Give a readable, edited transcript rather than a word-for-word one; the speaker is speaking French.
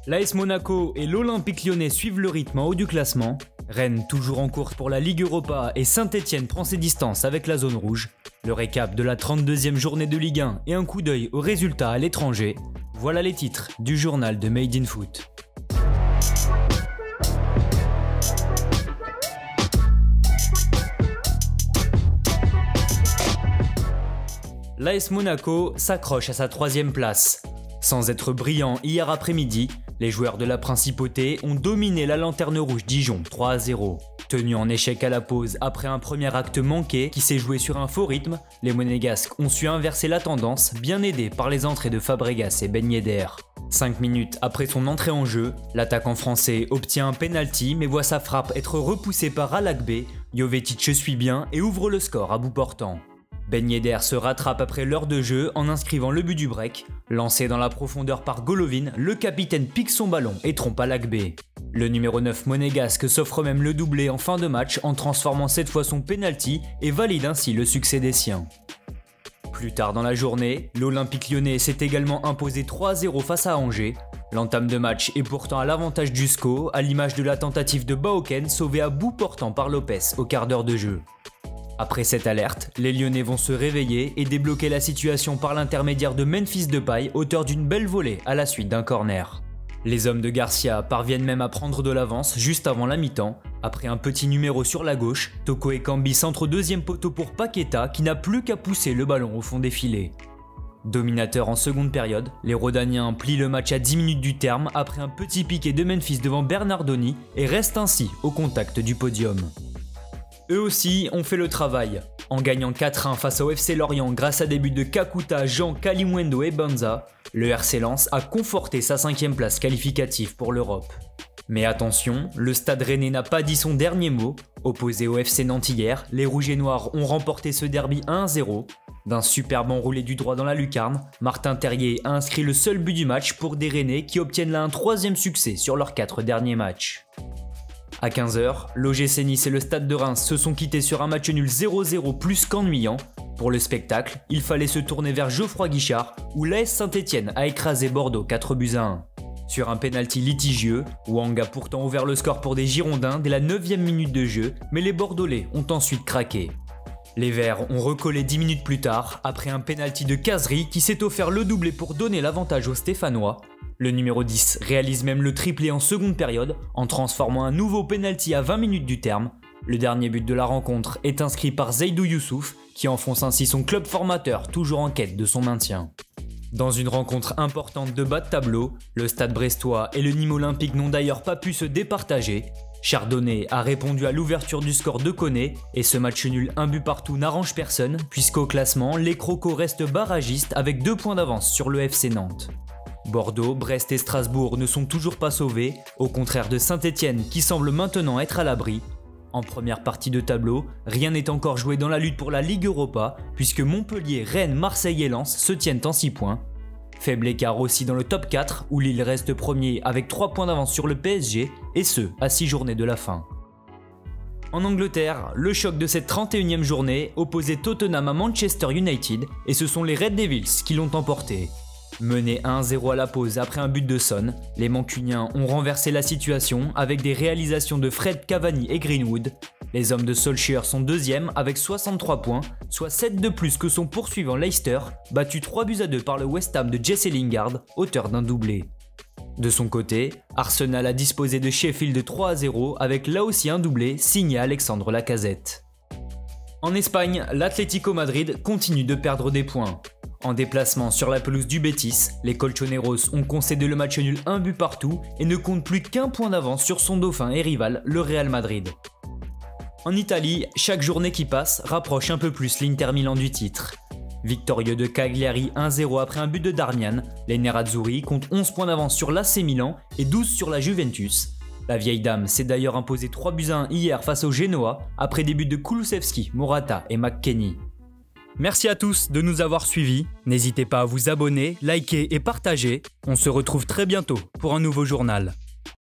L'AS Monaco et l'Olympique Lyonnais suivent le rythme en haut du classement. Rennes toujours en course pour la Ligue Europa et Saint-Etienne prend ses distances avec la zone rouge. Le récap de la 32e journée de Ligue 1 et un coup d'œil aux résultats à l'étranger. Voilà les titres du journal de Made in Foot. L'AS Monaco s'accroche à sa 3e place. Sans être brillant hier après-midi, les joueurs de la Principauté ont dominé la Lanterne Rouge Dijon 3-0. Tenus en échec à la pause après un premier acte manqué qui s'est joué sur un faux rythme, les Monégasques ont su inverser la tendance, bien aidés par les entrées de Fabregas et Ben Yedder. 5 minutes après son entrée en jeu, l'attaquant français obtient un penalty mais voit sa frappe être repoussée par Alakbé. Jovetic suit bien et ouvre le score à bout portant. Ben Yedder se rattrape après l'heure de jeu en inscrivant le but du break. Lancé dans la profondeur par Golovin, le capitaine pique son ballon et trompe Alakbé. Le numéro 9 monégasque s'offre même le doublé en fin de match en transformant cette fois son penalty et valide ainsi le succès des siens. Plus tard dans la journée, l'Olympique Lyonnais s'est également imposé 3-0 face à Angers. L'entame de match est pourtant à l'avantage du SCO, à l'image de la tentative de Baoken sauvée à bout portant par Lopez au quart d'heure de jeu. Après cette alerte, les Lyonnais vont se réveiller et débloquer la situation par l'intermédiaire de Memphis Depay, auteur d'une belle volée à la suite d'un corner. Les hommes de Garcia parviennent même à prendre de l'avance juste avant la mi-temps. Après un petit numéro sur la gauche, Toko Ekambi centre au deuxième poteau pour Paqueta qui n'a plus qu'à pousser le ballon au fond des filets. Dominateur en seconde période, les Rodaniens plient le match à 10 minutes du terme après un petit piqué de Memphis devant Bernardoni et restent ainsi au contact du podium. Eux aussi ont fait le travail. En gagnant 4-1 face au FC Lorient grâce à des buts de Kakuta, Jean, Kalimwendo et Banza, le RC Lens a conforté sa 5e place qualificative pour l'Europe. Mais attention, le Stade Rennais n'a pas dit son dernier mot. Opposé au FC Nantes hier, les Rouges et Noirs ont remporté ce derby 1-0. D'un superbe enroulé du droit dans la lucarne, Martin Terrier a inscrit le seul but du match pour des Rennais qui obtiennent là un 3e succès sur leurs 4 derniers matchs. À 15h, l'OGC Nice et le Stade de Reims se sont quittés sur un match nul 0-0 plus qu'ennuyant. Pour le spectacle, il fallait se tourner vers Geoffroy Guichard où l'AS Saint-Etienne a écrasé Bordeaux 4-1. Sur un pénalty litigieux, Wang a pourtant ouvert le score pour des Girondins dès la 9e minute de jeu, mais les Bordelais ont ensuite craqué. Les Verts ont recollé 10 minutes plus tard après un pénalty de Kazri qui s'est offert le doublé pour donner l'avantage aux Stéphanois. Le numéro 10 réalise même le triplé en seconde période en transformant un nouveau penalty à 20 minutes du terme. Le dernier but de la rencontre est inscrit par Zaidou Youssouf qui enfonce ainsi son club formateur toujours en quête de son maintien. Dans une rencontre importante de bas de tableau, le Stade brestois et le Nîmes Olympique n'ont d'ailleurs pas pu se départager. Chardonnay a répondu à l'ouverture du score de Koné et ce match nul 1 but partout n'arrange personne puisqu'au classement, les Crocos restent barragistes avec 2 points d'avance sur le FC Nantes. Bordeaux, Brest et Strasbourg ne sont toujours pas sauvés, au contraire de Saint-Etienne qui semble maintenant être à l'abri. En première partie de tableau, rien n'est encore joué dans la lutte pour la Ligue Europa puisque Montpellier, Rennes, Marseille et Lens se tiennent en 6 points. Faible écart aussi dans le top 4 où Lille reste premier avec 3 points d'avance sur le PSG et ce à 6 journées de la fin. En Angleterre, le choc de cette 31e journée opposait Tottenham à Manchester United et ce sont les Red Devils qui l'ont emporté. Menés 1-0 à la pause après un but de Son, les Mancuniens ont renversé la situation avec des réalisations de Fred, Cavani et Greenwood. Les hommes de Solskjaer sont 2e avec 63 points, soit 7 de plus que son poursuivant Leicester, battu 3-2 par le West Ham de Jesse Lingard, auteur d'un doublé. De son côté, Arsenal a disposé de Sheffield 3-0 avec là aussi un doublé signé Alexandre Lacazette. En Espagne, l'Atlético Madrid continue de perdre des points. En déplacement sur la pelouse du Betis, les Colchoneros ont concédé le match nul 1 but partout et ne comptent plus qu'1 point d'avance sur son dauphin et rival, le Real Madrid. En Italie, chaque journée qui passe rapproche un peu plus l'Inter Milan du titre. Victorieux de Cagliari 1-0 après un but de Darmian, les Nerazzurri comptent 11 points d'avance sur l'AC Milan et 12 sur la Juventus. La vieille dame s'est d'ailleurs imposée 3-1 hier face au Genoa après des buts de Kulusevski, Morata et McKennie. Merci à tous de nous avoir suivis, n'hésitez pas à vous abonner, liker et partager, on se retrouve très bientôt pour un nouveau journal.